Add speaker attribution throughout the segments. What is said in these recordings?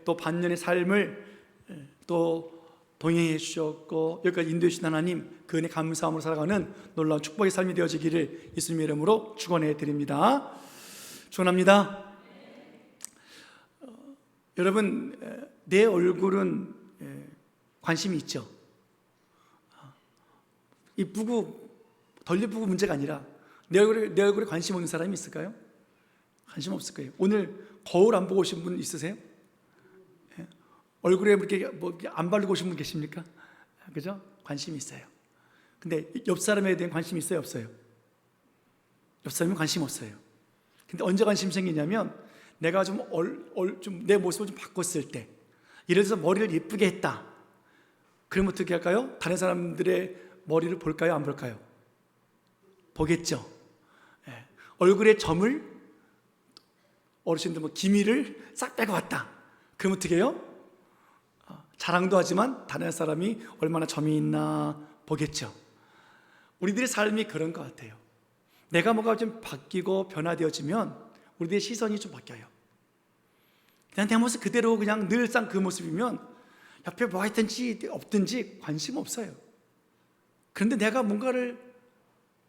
Speaker 1: 또 반년의 삶을 또 동행해 주셨고 여기까지 인도해 주신 하나님, 그 은혜 감사함으로 살아가는 놀라운 축복의 삶이 되어지기를 예수님의 이름으로 축원해 드립니다. 축원합니다. 여러분, 내 얼굴은 관심이 있죠. 이쁘고 덜 예쁘고 문제가 아니라 내 얼굴에 관심 없는 사람이 있을까요? 관심 없을 거예요. 오늘 거울 안 보고 오신 분 있으세요? 얼굴에 이렇게 안 바르고 오신 분 계십니까? 그죠? 관심이 있어요. 근데 옆 사람에 대한 관심이 있어요, 없어요? 옆 사람은 관심 없어요. 근데 언제 관심이 생기냐면 내가 좀 내 모습을 좀 바꿨을 때, 예를 들어서 머리를 예쁘게 했다. 그러면 어떻게 할까요? 다른 사람들의 머리를 볼까요? 안 볼까요? 보겠죠. 얼굴에 점을, 어르신들 기미를 싹 빼고 왔다. 그러면 어떻게 해요? 자랑도 하지만 다른 사람이 얼마나 점이 있나 보겠죠. 우리들의 삶이 그런 것 같아요. 내가 뭐가 좀 바뀌고 변화되어지면 우리들의 시선이 좀 바뀌어요. 그냥 내 모습 그대로 그냥 늘상 그 모습이면 옆에 뭐가 있든지 없든지 관심 없어요. 그런데 내가 뭔가를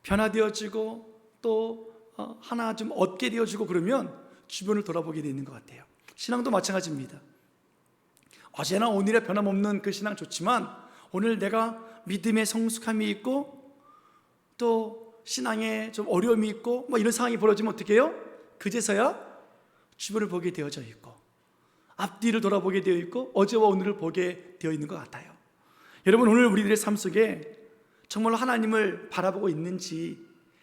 Speaker 1: 변화되어지고 또 하나 좀 얻게 되어지고 그러면 주변을 돌아보게 되는 것 같아요. 신앙도 마찬가지입니다. 어제나 오늘의 변함없는 그 신앙 좋지만 오늘 내가 믿음의 성숙함이 있고 또 신앙에 좀 어려움이 있고 이런 상황이 벌어지면 어떻게 해요? 그제서야 주변을 보게 되어져 있고 앞뒤를 돌아보게 되어 있고 어제와 오늘을 보게 되어 있는 것 같아요. 여러분, 오늘 우리들의 삶 속에 정말로 하나님을 바라보고 있는지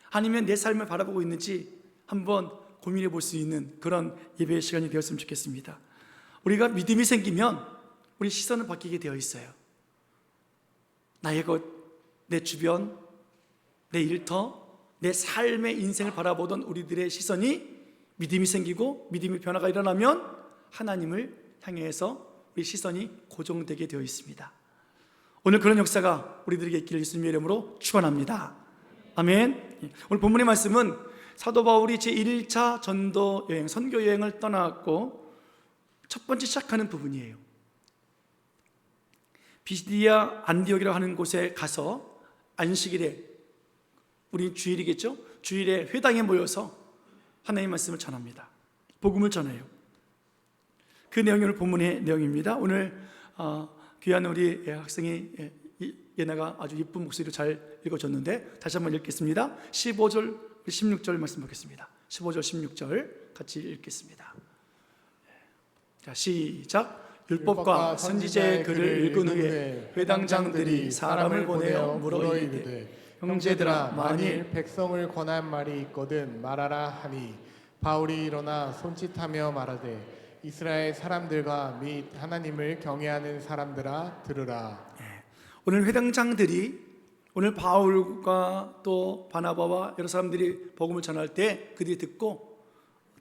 Speaker 1: 아니면 내 삶을 바라보고 있는지 한번 고민해 볼 수 있는 그런 예배의 시간이 되었으면 좋겠습니다. 우리가 믿음이 생기면 우리 시선을 바뀌게 되어 있어요. 나의 것, 내 주변, 내 일터, 내 삶의 인생을 바라보던 우리들의 시선이 믿음이 생기고 믿음의 변화가 일어나면 하나님을 향해서 우리 시선이 고정되게 되어 있습니다. 오늘 그런 역사가 우리들에게 있기를 예수님의 이름으로 축원합니다. 아멘. 오늘 본문의 말씀은 사도 바울이 제1차 전도 여행, 선교 여행을 떠났고 첫 번째 시작하는 부분이에요. 비시디아 안디옥이라고 하는 곳에 가서 안식일에, 우리 주일이겠죠? 주일에 회당에 모여서 하나님의 말씀을 전합니다. 복음을 전해요. 그 내용이 오늘 본문의 내용입니다. 오늘 귀한 우리 학생이 예나가 아주 예쁜 목소리로 잘 읽어줬는데 다시 한번 읽겠습니다. 15절, 16절 말씀 보겠습니다. 15절, 16절 같이 읽겠습니다. 자, 시작. 율법과 선지자의 글을 읽은 후에 회당장들이 사람을 보내어 물어 이르되
Speaker 2: 형제들아, 만일 백성을 권한 말이 있거든 말하라 하니 바울이 일어나 손짓하며 말하되 이스라엘 사람들과 및 하나님을 경외하는 사람들아 들으라.
Speaker 1: 오늘 회당장들이 오늘 바울과 또 바나바와 여러 사람들이 복음을 전할 때 그들이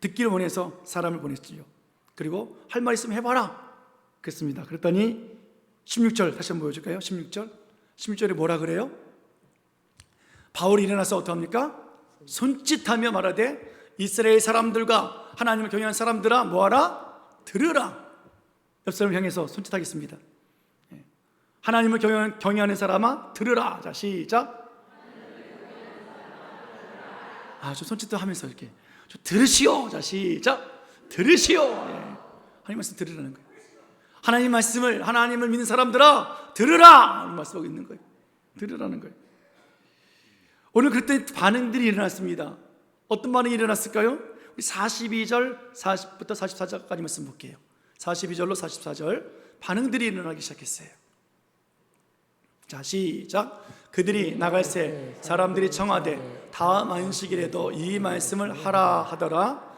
Speaker 1: 듣기를 원해서 사람을 보냈지요. 그리고 할 말 있으면 해봐라 그랬습니다. 그랬더니 16절 다시 한번 보여줄까요? 16절에 뭐라 그래요? 바울이 일어나서 어떡합니까? 손짓하며 말하되 이스라엘 사람들과 하나님을 경외하는 사람들아 뭐하라? 들으라. 옆 사람을 향해서 손짓하겠습니다. 하나님을 경외하는 사람아 들으라. 자, 시작. 좀 손짓도 하면서 이렇게 들으시오. 자, 시작. 들으시오. 하나님 말씀 들으라는 거예요. 하나님을 믿는 사람들아 들으라. 하나님 말씀하고 있는 거예요. 들으라는 거예요. 오늘 그때 반응들이 일어났습니다. 어떤 반응이 일어났을까요? 우리 42절 40부터 44절까지 말씀 볼게요. 42절로 44절 반응들이 일어나기 시작했어요. 자, 시작. 그들이 나갈새 사람들이 청하되 다음 안식일에도 이 말씀을 하라 하더라.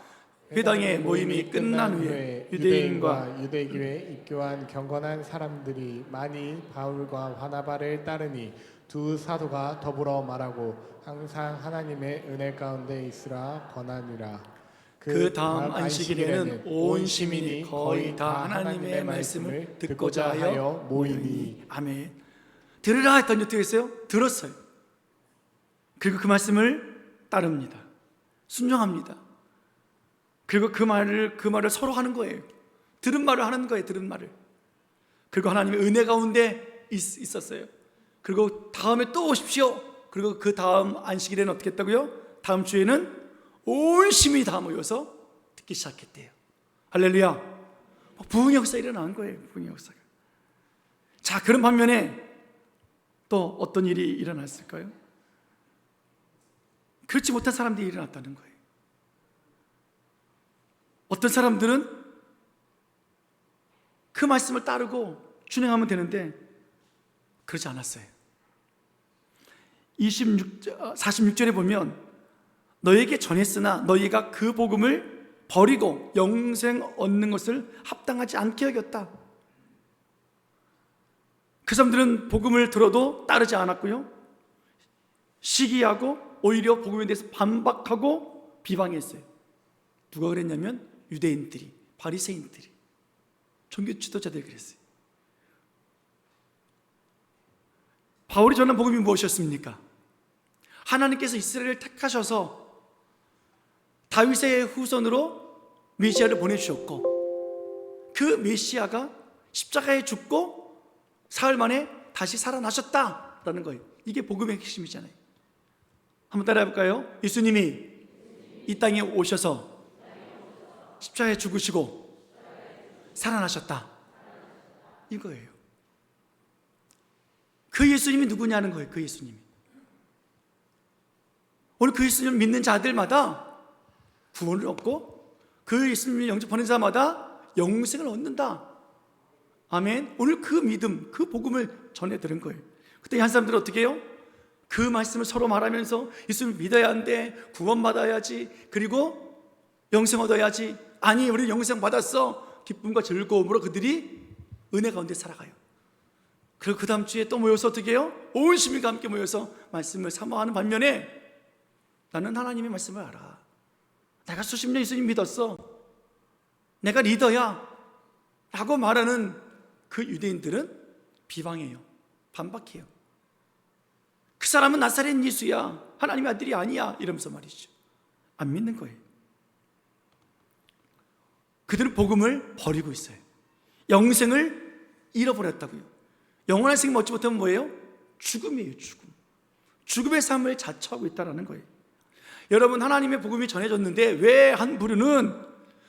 Speaker 1: 회당의 모임이 끝난 후에 유대인과
Speaker 2: 유대교에 입교한 경건한 사람들이 많이 바울과 바나바를 따르니 두 사도가 더불어 말하고 항상 하나님의 은혜 가운데 있으라 권하니라.
Speaker 1: 그 다음 안식일에는 온 시민이 거의 다 하나님의 말씀을 듣고자 하여 모이니. 아멘. 들으라 했더니 어떻게 했어요? 들었어요. 그리고 그 말씀을 따릅니다. 순종합니다. 그리고 그 말을 서로 하는 거예요. 들은 말을 하는 거예요. 들은 말을. 그리고 하나님의 은혜 가운데 있었어요. 그리고 다음에 또 오십시오. 그리고 그 다음 안식일에는 어떻게 했다고요? 다음 주에는 온 시민이 다 모여서 듣기 시작했대요. 할렐루야. 부흥의 역사가 일어난 거예요. 부흥의 역사가. 자, 그런 반면에 또 어떤 일이 일어났을까요? 그렇지 못한 사람들이 일어났다는 거예요. 어떤 사람들은 그 말씀을 따르고 준행하면 되는데 그러지 않았어요. 46절에 보면 너에게 전했으나 너희가 그 복음을 버리고 영생 얻는 것을 합당하지 않게 여겼다. 그 사람들은 복음을 들어도 따르지 않았고요, 시기하고 오히려 복음에 대해서 반박하고 비방했어요. 누가 그랬냐면 유대인들이, 바리새인들이, 종교 지도자들이 그랬어요. 바울이 전한 복음이 무엇이었습니까? 하나님께서 이스라엘을 택하셔서 다윗의 후손으로 메시아를 보내주셨고 그 메시아가 십자가에 죽고 사흘 만에 다시 살아나셨다라는 거예요. 이게 복음의 핵심이잖아요. 한번 따라해 볼까요? 예수님이 이 땅에 오셔서 십자가에 죽으시고 살아나셨다, 이거예요. 그 예수님이 누구냐는 거예요. 그 예수님이. 오늘 그 예수님을 믿는 자들마다 구원을 얻고 그 예수님을 영접하는 자마다 영생을 얻는다. 아멘. 오늘 그 믿음, 그 복음을 전해드린 거예요. 그때 한 사람들은 어떻게 해요? 그 말씀을 서로 말하면서 예수님을 믿어야 한대, 구원받아야지, 그리고 영생 얻어야지. 아니, 우리는 영생 받았어. 기쁨과 즐거움으로 그들이 은혜 가운데 살아가요. 그리고 그 다음 주에 또 모여서 어떻게 해요? 온 시민과 함께 모여서 말씀을 사모하는 반면에 나는 하나님의 말씀을 알아. 내가 수십 년 예수님 믿었어. 내가 리더야 라고 말하는 그 유대인들은 비방해요. 반박해요. 그 사람은 나사렛 예수야, 하나님의 아들이 아니야, 이러면서 말이죠. 안 믿는 거예요. 그들은 복음을 버리고 있어요. 영생을 잃어버렸다고요. 영원한 생명 얻지 못하면 뭐예요? 죽음이에요. 죽음. 죽음의 삶을 자처하고 있다는 거예요. 여러분, 하나님의 복음이 전해졌는데 왜 한 부류는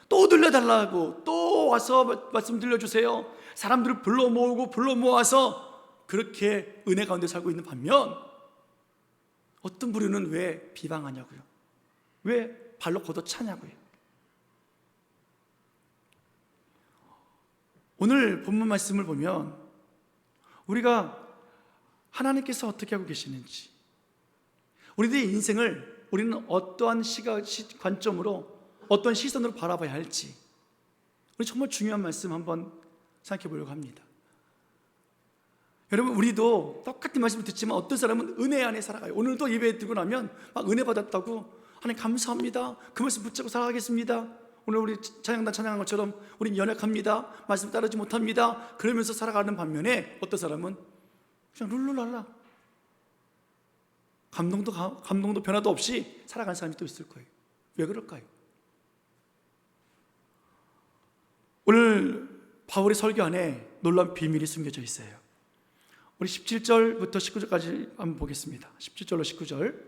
Speaker 1: 또 들려달라고, 또 와서 말씀 들려주세요, 사람들을 불러 모아서 그렇게 은혜 가운데 살고 있는 반면 어떤 부류는 왜 비방하냐고요? 왜 발로 걷어차냐고요? 오늘 본문 말씀을 보면 우리가 하나님께서 어떻게 하고 계시는지, 우리들의 인생을 우리는 어떠한 관점으로, 어떤 시선으로 바라봐야 할지, 우리 정말 중요한 말씀 한번 생각해 보려고 합니다. 여러분, 우리도 똑같은 말씀을 듣지만 어떤 사람은 은혜 안에 살아가요. 오늘도 예배 드리고 나면 막 은혜 받았다고, 하나님 감사합니다, 그 말씀 붙잡고 살아가겠습니다, 오늘 우리 찬양단 찬양한 것처럼 우린 연약합니다, 말씀 따르지 못합니다, 그러면서 살아가는 반면에 어떤 사람은 그냥 룰루랄라, 감동도 변화도 없이 살아가는 사람이 또 있을 거예요. 왜 그럴까요? 오늘 바울의 설교 안에 놀라운 비밀이 숨겨져 있어요. 우리 17절부터 19절까지 한번 보겠습니다. 17절로 19절.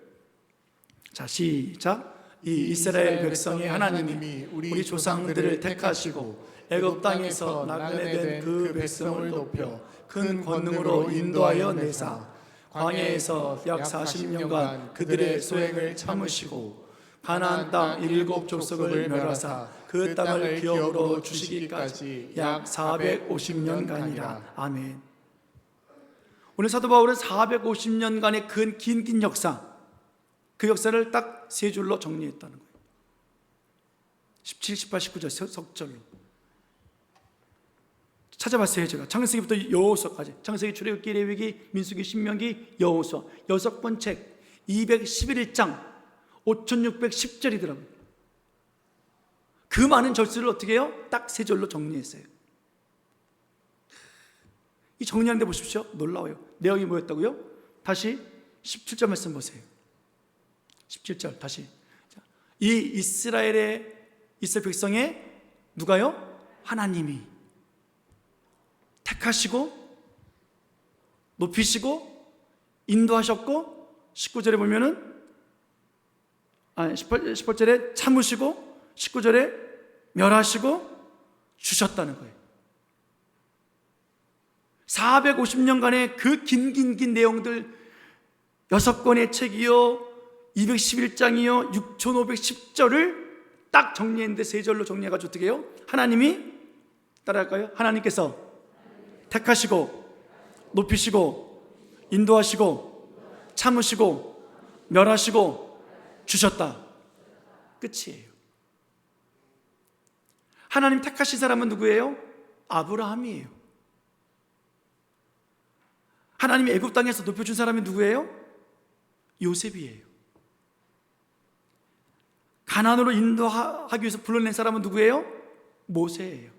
Speaker 1: 자, 시작. 이 이스라엘 백성의 하나님이 우리 조상들을 택하시고 애굽 땅에서 나그네된 그 백성을 높여 큰 권능으로 인도하여 내사 광야에서 약 40년간 그들의 소행을 참으시고 가나안 땅 7 족속을 멸하사 그 땅을 기업으로 주시기까지 약 450년간이라. 아멘. 오늘 사도 바울은 450년간의 긴 역사, 그 역사를 딱 세 줄로 정리했다는 거예요. 17, 18, 19절 석절로 찾아봤어요. 제가 창세기부터 여호수아까지, 창세기, 출애굽기, 레위기, 민수기, 신명기, 여호수아 6권 책 211장 5610절이더라고요. 그 많은 절수를 어떻게 해요? 딱 세 절로 정리했어요. 이 정리하는데 보십시오. 놀라워요. 내용이 뭐였다고요? 다시 17절 말씀 보세요. 17절 다시. 이 이스라엘 백성의 누가요? 하나님이 택하시고 높이시고 인도하셨고 19절에 보면은 18절에 참으시고 19절에 멸하시고 주셨다는 거예요. 450년간의 그 긴 내용들 6권의 책이요 211장이요 6510절을 딱 정리했는데 3절로 정리해가지고 어떻게 해요? 하나님이 따라할까요? 하나님께서 택하시고 높이시고 인도하시고 참으시고 멸하시고 주셨다. 끝이에요. 하나님 택하신 사람은 누구예요? 아브라함이에요. 하나님이 애굽 땅에서 높여준 사람이 누구예요? 요셉이에요. 가나안으로 인도하기 위해서 불러낸 사람은 누구예요? 모세예요.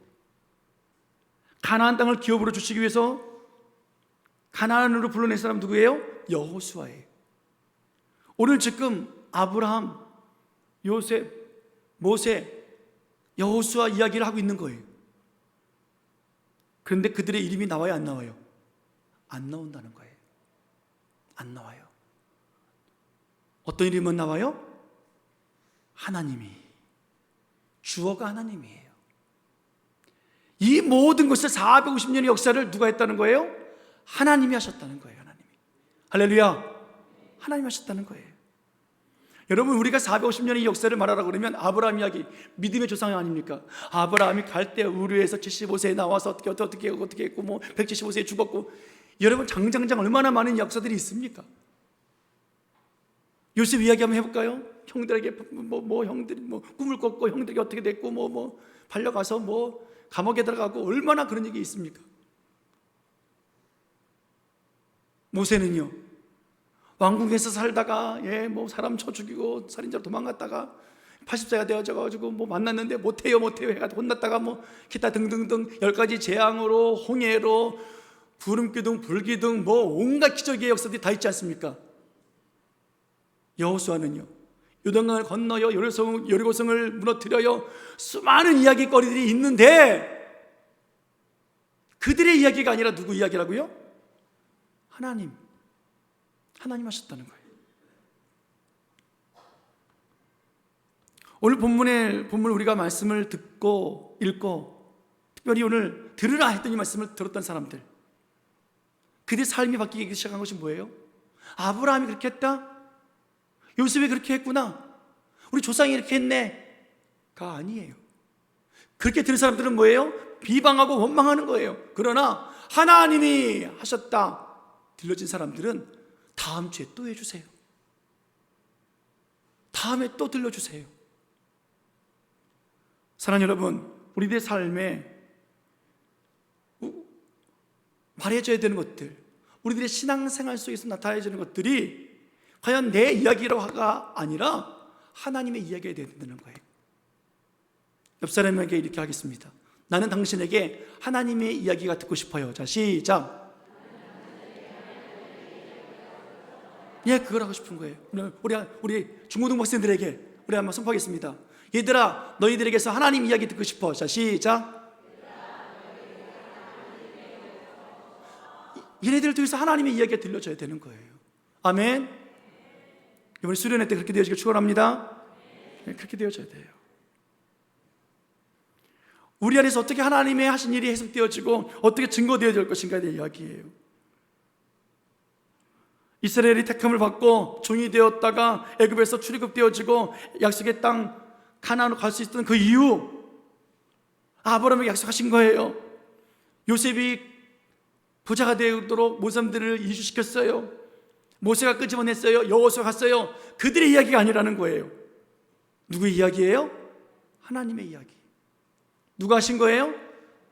Speaker 1: 가나안 땅을 기업으로 주시기 위해서 가나안으로 불러낸 사람은 누구예요? 여호수아예요. 오늘 지금 아브라함, 요셉, 모세, 여호수아 이야기를 하고 있는 거예요. 그런데 그들의 이름이 나와요, 안 나와요? 안 나온다는 거예요. 안 나와요. 어떤 이름은 나와요? 하나님이, 주어가 하나님이에요. 이 모든 것을 450년의 역사를 누가 했다는 거예요? 하나님이 하셨다는 거예요. 하나님이. 할렐루야. 하나님이 하셨다는 거예요. 여러분, 우리가 450년의 역사를 말하라고 그러면 아브라함 이야기, 믿음의 조상 아닙니까? 아브라함이 갈대 우르에서 75세에 나와서 어떻게 했고 뭐 175세에 죽었고, 여러분 장장장 얼마나 많은 역사들이 있습니까? 요셉 이야기 한번 해볼까요? 형들에게 형들이 꿈을 꿨고 형들에게 어떻게 됐고 발려가서 감옥에 들어가고 얼마나 그런 얘기 있습니까? 모세는요, 왕궁에서 살다가 사람 쳐 죽이고 살인자로 도망갔다가 80세가 되어져가지고 만났는데 못해요 해가지고 혼났다가 기타 등등등 10가지 재앙으로 홍해로 구름기둥 불기둥 온갖 기적의 역사들이 다 있지 않습니까? 여호수아는요, 요단강을 건너요 여리고성을 무너뜨려요 수많은 이야기거리들이 있는데 그들의 이야기가 아니라 누구 이야기라고요? 하나님 하셨다는 거예요. 오늘 본문 우리가 말씀을 듣고 읽고 특별히 오늘 들으라 했더니 말씀을 들었던 사람들, 그들의 삶이 바뀌기 시작한 것이 뭐예요? 아브라함이 그렇게 했다? 요셉이 그렇게 했구나? 우리 조상이 이렇게 했네?가 아니에요. 그렇게 들은 사람들은 뭐예요? 비방하고 원망하는 거예요. 그러나 하나님이 하셨다 들려진 사람들은 다음 주에 또 해주세요. 다음에 또 들려주세요. 사랑하는 여러분, 우리들의 삶에 말해줘야 되는 것들, 우리들의 신앙생활 속에서 나타나야 되는 것들이 과연 내 이야기가 아니라 하나님의 이야기가 되어야 된다는 거예요. 옆 사람에게 이렇게 하겠습니다. 나는 당신에게 하나님의 이야기가 듣고 싶어요. 자, 시작. 그걸 하고 싶은 거예요. 우리 중고등학생들에게 우리 한번 선포하겠습니다. 얘들아, 너희들에게서 하나님 이야기 듣고 싶어. 자, 시작. 얘네들을 통해서 하나님의 이야기가 들려줘야 되는 거예요. 아멘. 이번에 수련회 때 그렇게 되어지길 축원합니다. 그렇게 되어져야 돼요. 우리 안에서 어떻게 하나님의 하신 일이 해석되어지고 어떻게 증거되어질 것인가에 대한 이야기예요. 이스라엘이 택함을 받고 종이 되었다가 애굽에서 출애굽되어지고 약속의 땅 가나안으로 갈 수 있었던 그 이유, 아브라함에게 약속하신 거예요. 요셉이 부자가 되도록 모삼들을 이주시켰어요. 모세가 끄집어냈어요. 여호수아가 갔어요. 그들의 이야기가 아니라는 거예요. 누구의 이야기예요? 하나님의 이야기. 누가 하신 거예요?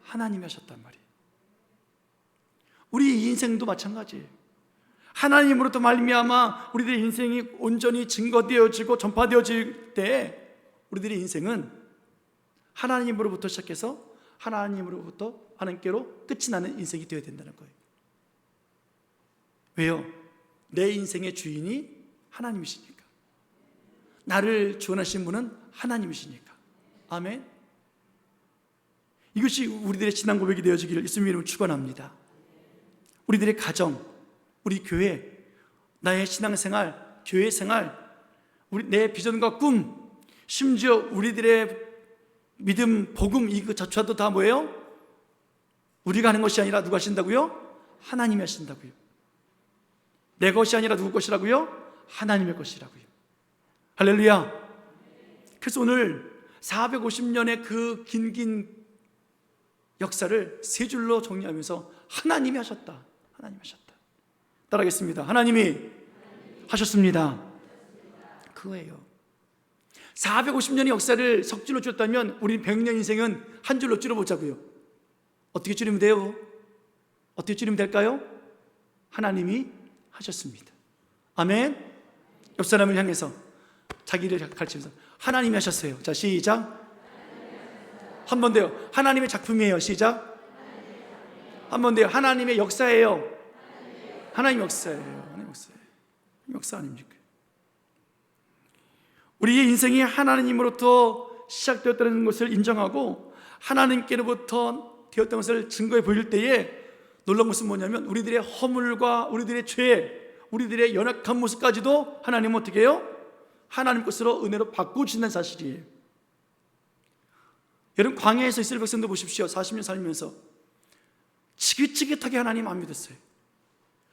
Speaker 1: 하나님이 하셨단 말이에요. 우리 인생도 마찬가지예요. 하나님으로부터 말미암아 우리들의 인생이 온전히 증거되어지고 전파되어질 때 우리들의 인생은 하나님으로부터 시작해서 하나님으로부터 하나님께로 끝이 나는 인생이 되어야 된다는 거예요. 왜요? 내 인생의 주인이 하나님이시니까. 나를 주원하신 분은 하나님이시니까. 아멘. 이것이 우리들의 신앙 고백이 되어지기를 예수님의 이름으로 축원합니다. 우리들의 가정, 우리 교회, 나의 신앙생활, 교회 생활, 내 비전과 꿈, 심지어 우리들의 믿음, 복음 이거 자체도 다 뭐예요? 우리가 하는 것이 아니라 누가 하신다고요? 하나님이 하신다고요. 내 것이 아니라 누구 것이라고요? 하나님의 것이라고요. 할렐루야. 그래서 오늘 450년의 그 긴 역사를 세 줄로 정리하면서 하나님이 하셨다. 하나님이 하셨다. 따라하겠습니다. 하나님이 하셨습니다. 그거예요. 450년의 역사를 석 줄로 줄였다면 우리 100년 인생은 한 줄로 줄여보자고요. 어떻게 줄이면 돼요? 어떻게 줄이면 될까요? 하나님이 하셨습니다. 아멘. 옆 사람을 향해서 자기를 가르치면서 하나님이 하셨어요. 자, 시작. 한 번 더요. 하나님의 작품이에요. 시작. 한 번 더요. 하나님의 역사예요. 하나님 역사예요. 하나님 역사예요. 역사 아닙니까? 우리의 인생이 하나님으로부터 시작되었다는 것을 인정하고 하나님께로부터 되었던 것을 증거해 보일 때에 놀라운 것은 뭐냐면 우리들의 허물과 우리들의 죄, 우리들의 연약한 모습까지도 하나님은 어떻게 해요? 하나님 것으로 은혜로 바꾸신다는 사실이에요. 여러분, 광야에서 이스라엘 백성들 보십시오. 40년 살면서 지긋지긋하게 하나님 안 믿었어요.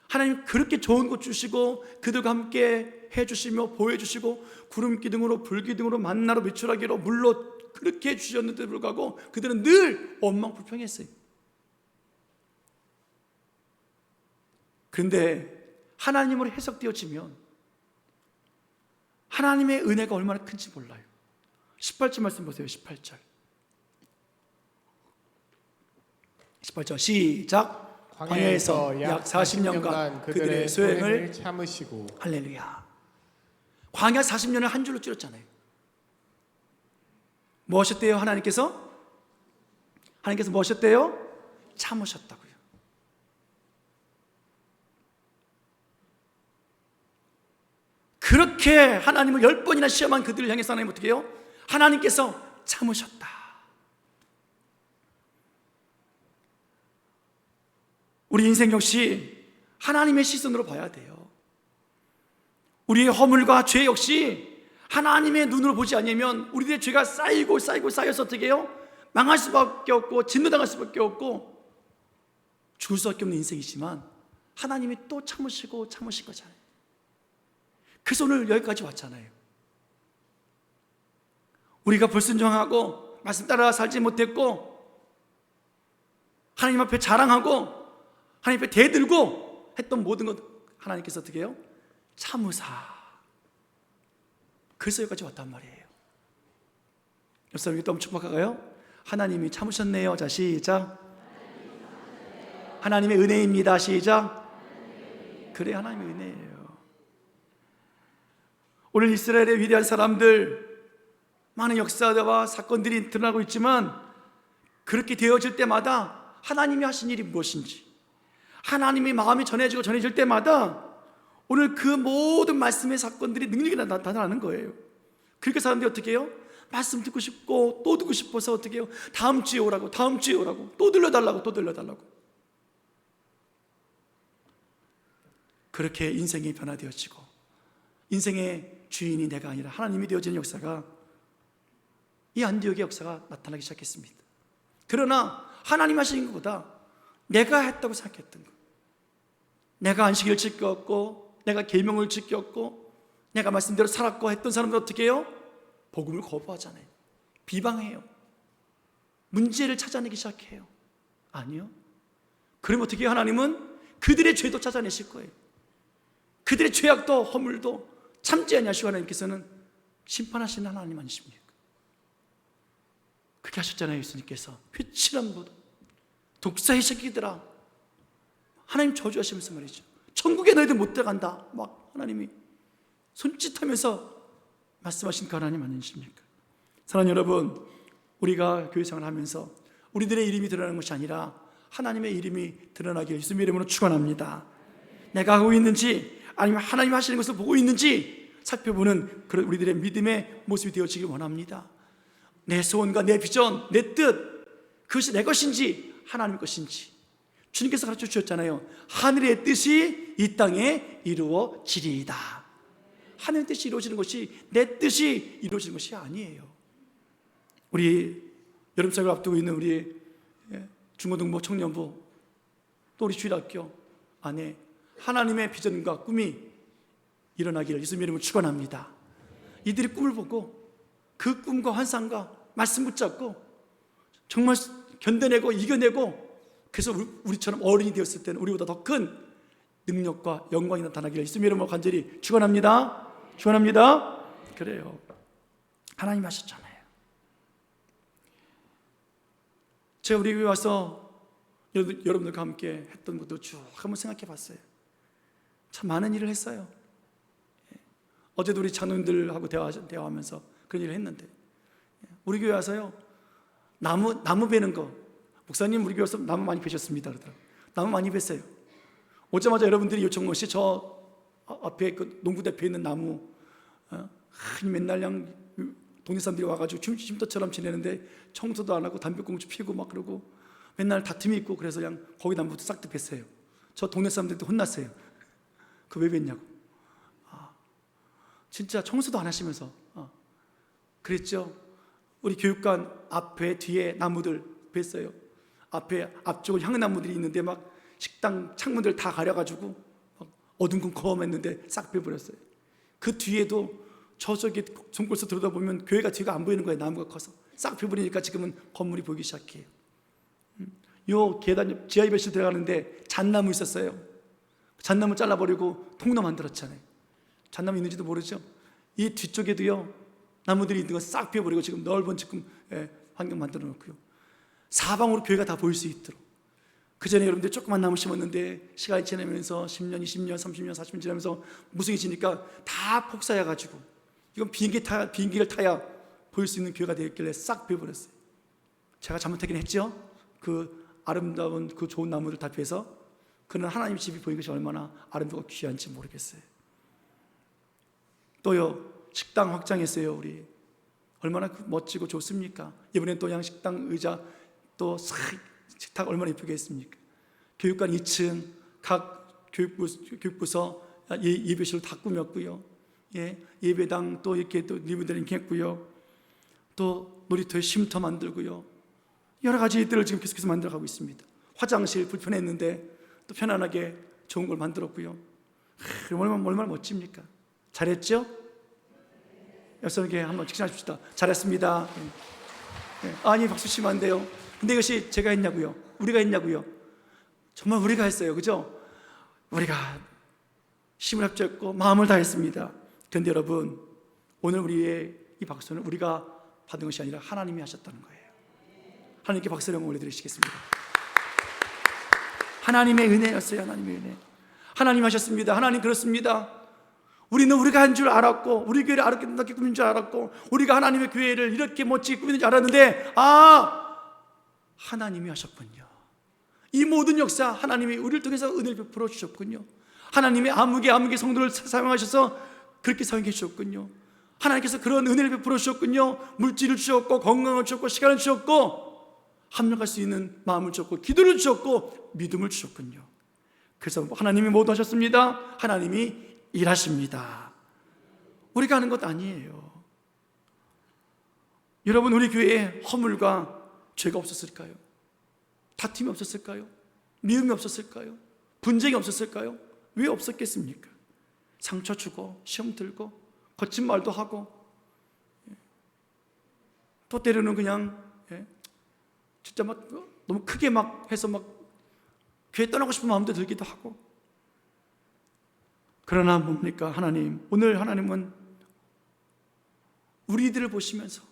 Speaker 1: 하나님 그렇게 좋은 것 주시고 그들과 함께 해주시며 보여주시고 구름 기둥으로 불 기둥으로 만나로 메추라기로 물로 그렇게 해주셨는데도 불구하고 그들은 늘 원망불평했어요. 그런데 하나님으로 해석되어지면 하나님의 은혜가 얼마나 큰지 몰라요. 18절 말씀 보세요. 18절 시작. 광야에서 약 40년간 그들의 소행을
Speaker 2: 참으시고.
Speaker 1: 할렐루야. 광야 40년을 한 줄로 줄였잖아요. 뭐 하셨대요? 하나님께서 뭐 하셨대요? 참으셨다고요. 그렇게 하나님을 10번이나 시험한 그들을 향해서 하나님 어떻게 해요? 하나님께서 참으셨다. 우리 인생 역시 하나님의 시선으로 봐야 돼요. 우리의 허물과 죄 역시 하나님의 눈으로 보지 않으면 우리들의 죄가 쌓여서 어떻게 해요? 망할 수밖에 없고 진노당할 수밖에 없고 죽을 수밖에 없는 인생이지만 하나님이 또 참으신 거잖아요. 그래서 오늘 여기까지 왔잖아요. 우리가 불순종하고 말씀 따라 살지 못했고 하나님 앞에 자랑하고 하나님 앞에 대들고 했던 모든 것 하나님께서 어떻게 해요? 참으사. 그래서 여기까지 왔단 말이에요. 옆 사람에게 또 한번 축복할까요? 하나님이 참으셨네요. 자, 시작. 하나님의 은혜입니다. 시작. 그래, 하나님의 은혜예요. 오늘 이스라엘의 위대한 사람들 많은 역사와 사건들이 드러나고 있지만 그렇게 되어질 때마다 하나님이 하신 일이 무엇인지 하나님의 마음이 전해질 때마다 오늘 그 모든 말씀의 사건들이 능력이 나타나는 거예요. 그러니까 사람들이 어떻게 해요? 말씀 듣고 싶고 또 듣고 싶어서 어떻게 해요? 다음 주에 오라고 또 들려달라고 그렇게 인생이 변화되어지고 인생의 주인이 내가 아니라 하나님이 되어지는 역사가 이 안디옥의 역사가 나타나기 시작했습니다. 그러나 하나님 하신 것보다 내가 했다고 생각했던 것, 내가 안식일을 지켰고 내가 계명을 지켰고 내가 말씀대로 살았고 했던 사람들 어떻게 해요? 복음을 거부하잖아요. 비방해요. 문제를 찾아내기 시작해요. 아니요. 그럼 어떻게 해요? 하나님은 그들의 죄도 찾아내실 거예요. 그들의 죄악도 허물도 참지 아니하시고 하나님께서는 심판하시는 하나님 아니십니까? 그렇게 하셨잖아요. 예수님께서 회칠한 것 독사의 새끼들아, 하나님 저주하시면서 말이죠. 천국에 너희들 못 들어간다 막 하나님이 손짓하면서 말씀하신 그 하나님 아니십니까? 사랑하는 여러분, 우리가 교회 생활을 하면서 우리들의 이름이 드러나는 것이 아니라 하나님의 이름이 드러나기를 예수님의 이름으로 축원합니다. 내가 하고 있는지 아니면 하나님 하시는 것을 보고 있는지 살펴보는 그런 우리들의 믿음의 모습이 되어지길 원합니다. 내 소원과 내 비전, 내 뜻, 그것이 내 것인지 하나님의 것인지 주님께서 가르쳐 주셨잖아요. 하늘의 뜻이 이 땅에 이루어지리이다. 하늘의 뜻이 이루어지는 것이 내 뜻이 이루어지는 것이 아니에요. 우리 여름사역을 앞두고 있는 우리 중고등부 청년부 또 우리 주일학교 안에 하나님의 비전과 꿈이 일어나기를 예수님 이름으로 축원합니다. 이들이 꿈을 보고 그 꿈과 환상과 말씀 붙잡고 정말 견뎌내고 이겨내고 그래서 우리처럼 어른이 되었을 때는 우리보다 더 큰 능력과 영광이 나타나기를 예수님 이름으로 간절히 축원합니다. 축원합니다. 그래요. 하나님 하셨잖아요. 제가 우리 교회 와서 여러분들과 함께 했던 것도 쭉 한번 생각해 봤어요. 참 많은 일을 했어요. 어제도 우리 자녀들하고 대화하면서 그런 일을 했는데 우리 교회 와서요 나무 베는 거 목사님 우리 교회 와서 나무 많이 베셨습니다 그러더라고요. 나무 많이 뱄어요. 오자마자 여러분들이 요청한 것이 저 앞에 그 농구대표에 있는 나무 맨날 그냥 동네 사람들이 와가지고 쉼터처럼 지내는데 청소도 안 하고 담배꽁초 피우고 막 그러고 맨날 다툼이 있고 그래서 그냥 거기 나무부터 싹 다 뱄어요. 저 동네 사람들도 혼났어요. 그 왜 뱄냐고. 진짜 청소도 안 하시면서 그랬죠. 우리 교육관 앞에 뒤에 나무들 뱄어요. 앞쪽은 향나무들이 있는데 막 식당 창문들 다 가려가지고 어둠컴컴했는데 싹 베버렸어요. 그 뒤에도 저쪽에 손골서 들여다보면 교회가 뒤가 안 보이는 거예요. 나무가 커서 싹 베버리니까 지금은 건물이 보이기 시작해요. 요 계단 지하 200실 들어가는데 잣나무 있었어요. 잣나무 잘라버리고 통로 만들었잖아요. 잣나무 있는지도 모르죠. 이 뒤쪽에도요 나무들이 있는 거 싹 비워버리고 지금 넓은 지금 환경 만들어 놓고요. 사방으로 교회가 다 보일 수 있도록. 그 전에 여러분들 조그만 나무 심었는데 시간이 지나면서 10년, 20년, 30년, 40년 지나면서 무성해지니까 다 폭사해가지고 이건 비행기를 타야 보일 수 있는 교회가 되었길래 싹 비워버렸어요. 제가 잘못하긴 했죠. 그 아름다운 그 좋은 나무들 다 피해서 그는 하나님 집이 보이는 것이 얼마나 아름다고 귀한지 모르겠어요. 또요 식당 확장했어요. 우리 얼마나 멋지고 좋습니까? 이번엔 또 양식당 의자 또 식탁 얼마나 예쁘게 했습니까? 교육관 2층 각 교육부서 예배실을 다 꾸몄고요. 예배당 또 이렇게 또 리모델링 했고요. 또 놀이터에 쉼터 만들고요. 여러 가지 일들을 지금 계속해서 만들어가고 있습니다. 화장실 불편했는데 또 편안하게 좋은 걸 만들었고요. 얼마나 멋집니까? 잘했죠? 여러분께 한번 칭찬하십시다. 잘했습니다. 아니 박수 치면 안 돼요. 근데 이것이 제가 했냐고요? 우리가 했냐고요? 정말 우리가 했어요. 그죠? 우리가 힘을 합쳤고 마음을 다했습니다. 그런데 여러분 오늘 우리의 이 박수는 우리가 받은 것이 아니라 하나님이 하셨다는 거예요. 하나님께 박수를 올려드리시겠습니다. 하나님의 은혜였어요. 하나님의 은혜. 하나님 하셨습니다. 하나님 그렇습니다. 우리는 우리가 한 줄 알았고 우리 교회를 아름답게 꾸민 줄 알았고 우리가 하나님의 교회를 이렇게 멋지게 꾸미는 줄 알았는데 하나님이 하셨군요. 이 모든 역사 하나님이 우리를 통해서 은혜를 베풀어 주셨군요. 하나님의 아무개 성도를 사용하셔서 그렇게 사용해 주셨군요. 하나님께서 그런 은혜를 베풀어 주셨군요. 물질을 주셨고 건강을 주셨고 시간을 주셨고 합력할 수 있는 마음을 주셨고 기도를 주셨고 믿음을 주셨군요. 그래서 하나님이 모두 하셨습니다. 하나님이 일하십니다. 우리가 하는 것 아니에요. 여러분 우리 교회에 허물과 죄가 없었을까요? 다툼이 없었을까요? 미움이 없었을까요? 분쟁이 없었을까요? 왜 없었겠습니까? 상처 주고 시험 들고 거친 말도 하고 또 때로는 그냥 진짜 막 너무 크게 막 해서 막 교회 떠나고 싶은 마음도 들기도 하고. 그러나 뭡니까? 하나님, 오늘 하나님은 우리들을 보시면서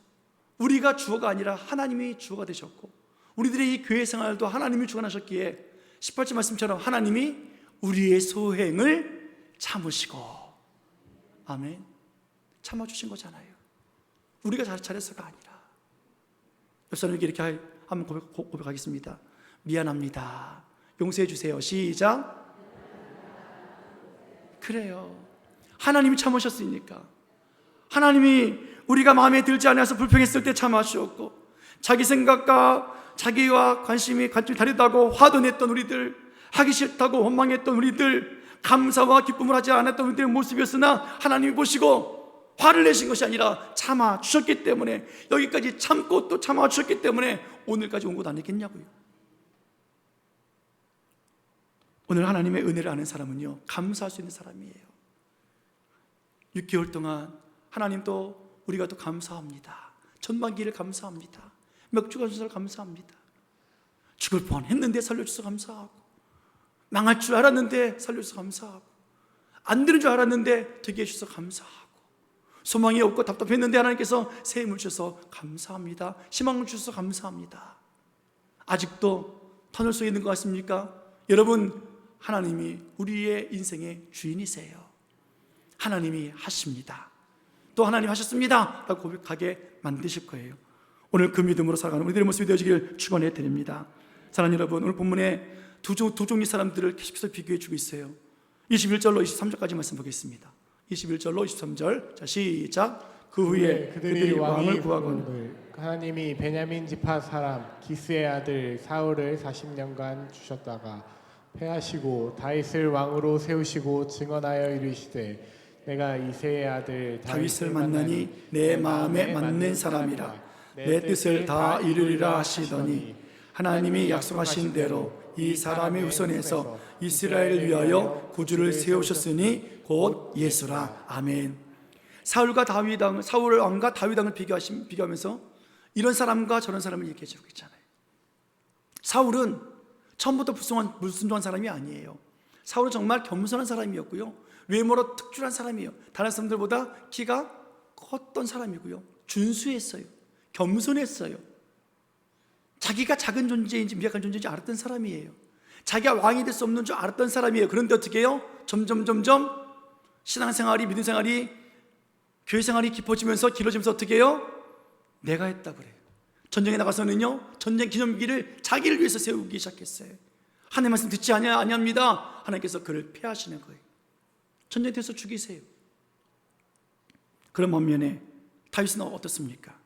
Speaker 1: 우리가 주어가 아니라 하나님이 주어가 되셨고 우리들의 이 교회 생활도 하나님이 주관하셨기에 18절 말씀처럼 하나님이 우리의 소행을 참으시고 아멘 참아주신 거잖아요. 우리가 잘했어가 아니라. 옆사람에게 이렇게 한번 고백하겠습니다. 미안합니다. 용서해 주세요. 시작. 그래요. 하나님이 참으셨으니까. 하나님이 우리가 마음에 들지 않아서 불평했을 때 참아주셨고 자기 생각과 자기와 관심이 다르다고 화도 냈던 우리들, 하기 싫다고 원망했던 우리들, 감사와 기쁨을 하지 않았던 우리들의 모습이었으나 하나님이 보시고 화를 내신 것이 아니라 참아 주셨기 때문에, 여기까지 참고 또 참아 주셨기 때문에 오늘까지 온 것 아니겠냐고요. 오늘 하나님의 은혜를 아는 사람은요, 감사할 수 있는 사람이에요. 6개월 동안 하나님 또 우리가 또 감사합니다. 전반기를 감사합니다. 몇 주간 주셔서 감사합니다. 죽을 뻔했는데 살려주셔서 감사하고, 망할 줄 알았는데 살려주셔서 감사하고, 안 되는 줄 알았는데 되게 해주셔서 감사하고, 소망이 없고 답답했는데 하나님께서 새 힘을 주셔서 감사합니다. 희망을 주셔서 감사합니다. 아직도 터널 속에 있는 것 같습니까? 여러분, 하나님이 우리의 인생의 주인이세요. 하나님이 하십니다. 또 하나님 하셨습니다 라고 고백하게 만드실 거예요. 오늘 그 믿음으로 살아가는 우리들의 모습이 되어지길 축원해 드립니다. 사랑하는 여러분, 오늘 본문에 두 종류 사람들을 계속해서 비교해 주고 있어요. 21절로 23절까지 말씀 보겠습니다. 21절로 23절, 자 시작. 그 후에 그들이 왕을 구하거늘
Speaker 2: 하나님이 베냐민 지파 사람 기스의 아들 사울을 40년간 주셨다가 패하시고 다윗을 왕으로 세우시고 증언하여 이르시되 내가 이새의 아들
Speaker 1: 다윗을 만나니 내 마음에 맞는 사람이라 내 뜻을 다 이루리라 하시더니 하나님이 약속하신 대로 이 사람의 후손에서 이스라엘을 위하여 구주를 세우셨으니 곧 예수라. 아멘. 사울 왕과 다윗 왕을 비교하면서 이런 사람과 저런 사람을 얘기해 주고 있잖아요. 사울은 처음부터 불순종한 사람이 아니에요. 사울은 정말 겸손한 사람이었고요, 외모로 특출한 사람이에요. 다른 사람들보다 키가 컸던 사람이고요, 준수했어요, 겸손했어요. 자기가 작은 존재인지 미약한 존재인지 알았던 사람이에요. 자기가 왕이 될 수 없는 줄 알았던 사람이에요. 그런데 어떻게 해요? 점점 신앙생활이, 믿음생활이, 교회생활이 깊어지면서 길어지면서 어떻게 해요? 내가 했다 그래요. 전쟁에 나가서는요, 전쟁 기념기를 자기를 위해서 세우기 시작했어요. 하나님 말씀 듣지 아니합니다. 하나님께서 그를 패하시는 거예요. 전쟁터에서 죽이세요. 그런 반면에 다윗은 어떻습니까?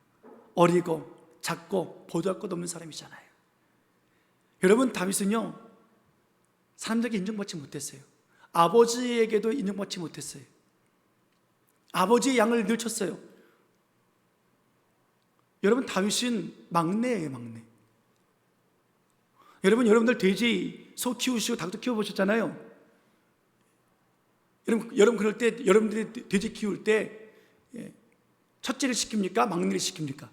Speaker 1: 어리고 작고 보도할 것 없는 사람이잖아요. 여러분, 다윗은요, 사람들에게 인정받지 못했어요. 아버지에게도 인정받지 못했어요. 아버지의 양을 늘 쳤어요. 여러분, 다윗은 막내예요, 막내. 여러분들 돼지, 소 키우시고 닭도 키워보셨잖아요. 여러분 그럴 때, 여러분들이 돼지 키울 때 첫째를 시킵니까? 막내를 시킵니까?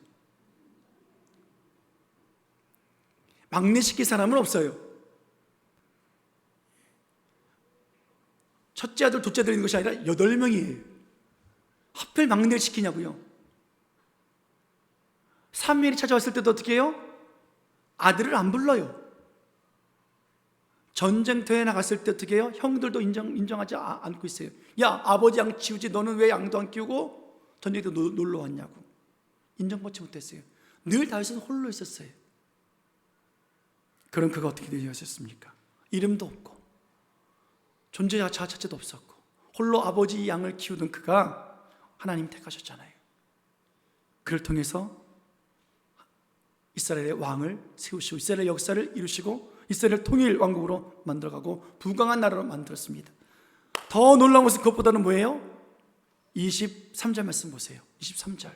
Speaker 1: 막내 시킬 사람은 없어요. 첫째 아들, 둘째 아들 있는 것이 아니라 8명이에요. 하필 막내를 시키냐고요. 사무엘이 찾아왔을 때도 어떻게 해요? 아들을 안 불러요. 전쟁터에 나갔을 때 어떻게 해요? 형들도 인정하지 않고 있어요. 야, 아버지 양 키우지 너는 왜 양도 안 키우고 전쟁터 놀러 왔냐고. 인정받지 못했어요. 늘 다윗은 홀로 있었어요. 그럼 그가 어떻게 되었습니까? 이름도 없고 존재 자체도 없었고 홀로 아버지 양을 키우던 그가 하나님 택하셨잖아요. 그를 통해서 이스라엘의 왕을 세우시고 이스라엘의 역사를 이루시고 이스라엘 통일 왕국으로 만들어가고 부강한 나라로 만들었습니다. 더 놀라운 것은 그것보다는 뭐예요? 23절 말씀 보세요. 23절,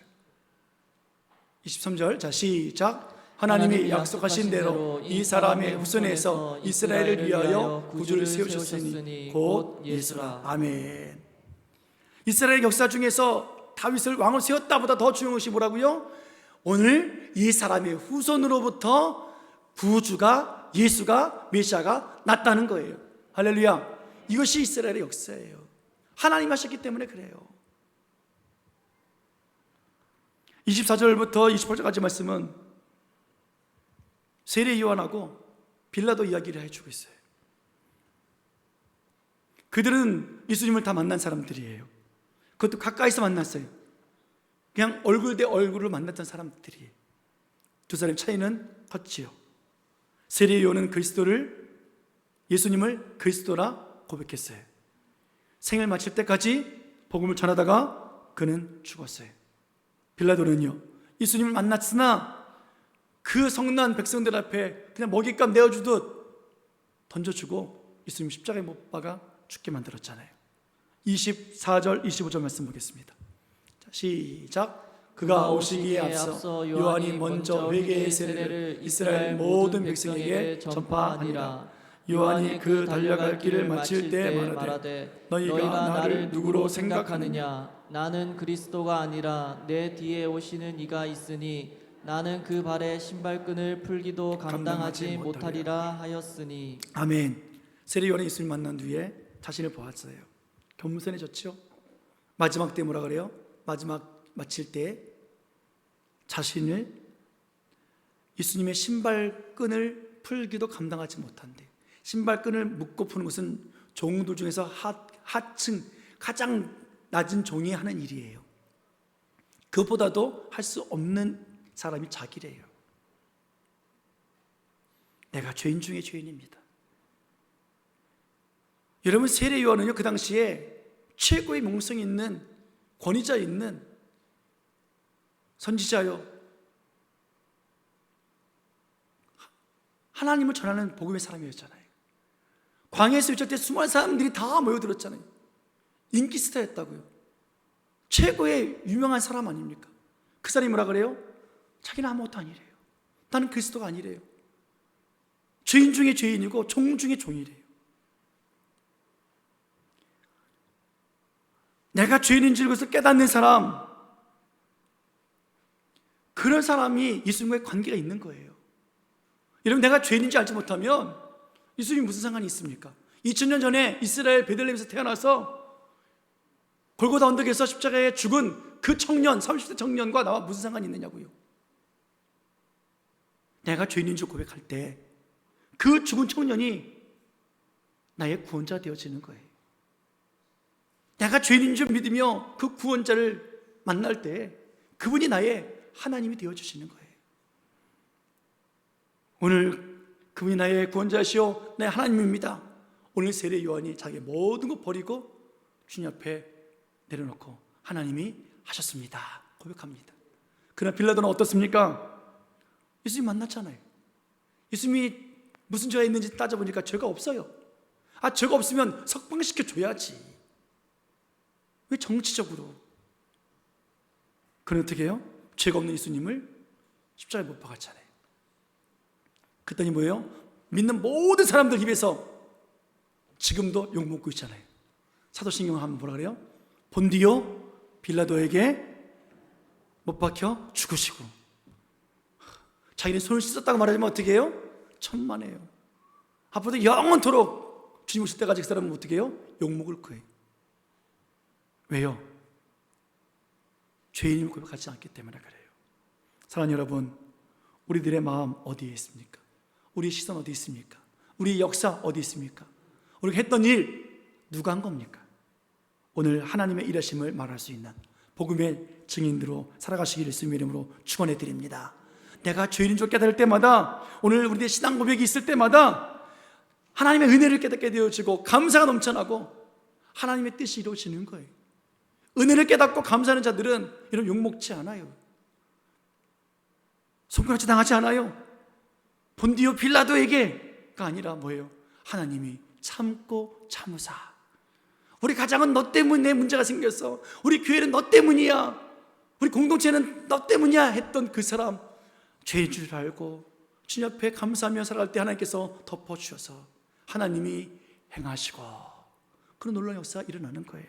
Speaker 1: 자 시작. 하나님이 약속하신 대로 이 사람의 후손에서 이스라엘을 위하여 구주를 세우셨으니 곧 예수라. 아멘. 이스라엘 역사 중에서 다윗을 왕으로 세웠다보다 더 중요한 것이 뭐라고요? 오늘 이 사람의 후손으로부터 구주가, 예수가, 메시아가 났다는 거예요. 할렐루야. 이것이 이스라엘의 역사예요. 하나님 하셨기 때문에 그래요. 24절부터 28절까지 말씀은 세례 요한하고 빌라도 이야기를 해주고 있어요. 그들은 예수님을 다 만난 사람들이에요. 그것도 가까이서 만났어요. 그냥 얼굴 대 얼굴을 만났던 사람들이에요. 두 사람의 차이는 컸지요. 세례 요한은 예수님을 그리스도라 고백했어요. 생을 마칠 때까지 복음을 전하다가 그는 죽었어요. 빌라도는요, 예수님을 만났으나 그 성난 백성들 앞에 그냥 먹잇감 내어주듯 던져주고 예수님 십자가에 못 박아 죽게 만들었잖아요. 24절 25절 말씀 보겠습니다. 자, 시작. 그가 오시기에 앞서 요한이 먼저 회개의 세례를 이스라엘 모든 백성에게 전파하니라. 요한이 그 달려갈 길을 마칠 때 말하되 너희가 나를 누구로 생각하느냐?
Speaker 3: 나는 그리스도가 아니라 내 뒤에 오시는 이가 있으니 나는 그 발의 신발끈을 풀기도 감당하지 못하리라 하였으니.
Speaker 1: 아멘. 세례 요한이 예수님 만난 뒤에 자신을 보았어요. 겸손해졌죠. 마지막 때 뭐라 그래요? 마지막 마칠 때 자신을 예수님의 신발끈을 풀기도 감당하지 못한대. 신발끈을 묶고 푸는 것은 종들 중에서 하층 가장 낮은 종이 하는 일이에요. 그것보다도 할 수 없는 사람이 자기래요. 내가 죄인 중에 죄인입니다. 여러분, 세례 요한은요 그 당시에 최고의 명성이 있는 권위자 있는 선지자요, 하나님을 전하는 복음의 사람이었잖아요. 광야에서 외칠 때 수많은 사람들이 다 모여들었잖아요. 인기 스타였다고요. 최고의 유명한 사람 아닙니까? 그 사람이 뭐라 그래요? 자기는 아무것도 아니래요. 나는 그리스도가 아니래요. 죄인 중에 죄인이고 종 중에 종이래요. 내가 죄인인 줄 그것을 깨닫는 사람, 그런 사람이 예수님과의 관계가 있는 거예요. 여러분, 내가 죄인인지 알지 못하면 예수님이 무슨 상관이 있습니까? 2000년 전에 이스라엘 베들레헴에서 태어나서 골고다 언덕에서 십자가에 죽은 그 청년, 30대 청년과 나와 무슨 상관이 있느냐고요. 내가 죄인인 줄 고백할 때 그 죽은 청년이 나의 구원자 되어지는 거예요. 내가 죄인인 줄 믿으며 그 구원자를 만날 때 그분이 나의 하나님이 되어주시는 거예요. 오늘 그분이 나의 구원자시오, 나의 하나님입니다. 오늘 세례 요한이 자기의 모든 것 버리고 주님 앞에 내려놓고 하나님이 하셨습니다 고백합니다. 그러나 빌라도는 어떻습니까? 예수님 만났잖아요. 예수님이 무슨 죄가 있는지 따져보니까 죄가 없어요. 죄가 없으면 석방시켜줘야지. 왜 정치적으로? 그는 어떻게 해요? 죄가 없는 예수님을 십자가에 못 박았잖아요. 그랬더니 뭐예요? 믿는 모든 사람들 입에서 지금도 욕먹고 있잖아요. 사도신경을 하면 뭐라 그래요? 본디오 빌라도에게 못 박혀 죽으시고, 자기는 손을 씻었다고 말하지만 어떻게 해요? 천만에요. 앞으로도 영원토록 주님 오실 때까지 그 사람은 어떻게 해요? 욕먹을 거예요. 왜요? 죄인임을 고백하지 않기 때문에 그래요. 사랑하는 여러분, 우리들의 마음 어디에 있습니까? 우리의 시선 어디 있습니까? 우리의 역사 어디 있습니까? 우리가 했던 일 누가 한 겁니까? 오늘 하나님의 일하심을 말할 수 있는 복음의 증인으로 살아가시기를 예수님의 이름으로 축원해 드립니다. 내가 죄인인 줄 깨달을 때마다, 오늘 우리의 신앙 고백이 있을 때마다 하나님의 은혜를 깨닫게 되어지고 감사가 넘쳐나고 하나님의 뜻이 이루어지는 거예요. 은혜를 깨닫고 감사하는 자들은 이런 욕먹지 않아요. 손가락질 당하지 않아요. 본디오 빌라도에게가 아니라 뭐예요? 하나님이 참고 참으사. 우리 가정은 너 때문에 문제가 생겼어. 우리 교회는 너 때문이야. 우리 공동체는 너 때문이야 했던 그 사람, 죄인 줄 알고 주님 앞에 감사하며 살아갈 때 하나님께서 덮어주셔서 하나님이 행하시고 그런 놀라운 역사가 일어나는 거예요.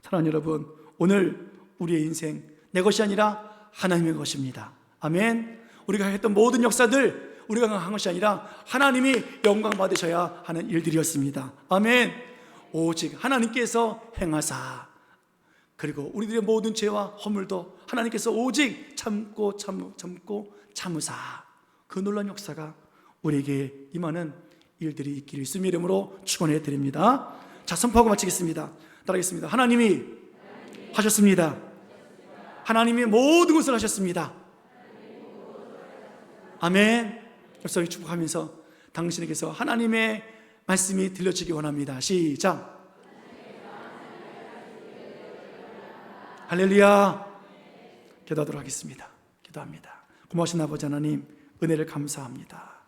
Speaker 1: 사랑하는 여러분, 오늘 우리의 인생 내 것이 아니라 하나님의 것입니다. 아멘. 우리가 했던 모든 역사들 우리가 한 것이 아니라 하나님이 영광 받으셔야 하는 일들이었습니다. 아멘. 오직 하나님께서 행하사, 그리고 우리들의 모든 죄와 허물도 하나님께서 오직 참고 참으사, 그 놀라운 역사가 우리에게 임하는 일들이 있기를 예수님의 이름으로 축원해 드립니다. 자, 선포하고 마치겠습니다. 따라하겠습니다. 하나님이 하셨습니다. 하나님이 모든 것을 하셨습니다. 아멘. 역사를 축복하면서 당신에게서 하나님의 말씀이 들려지기 원합니다. 시작. 할렐루야. 기도하도록 하겠습니다. 기도합니다. 고마우신 아버지 하나님, 은혜를 감사합니다.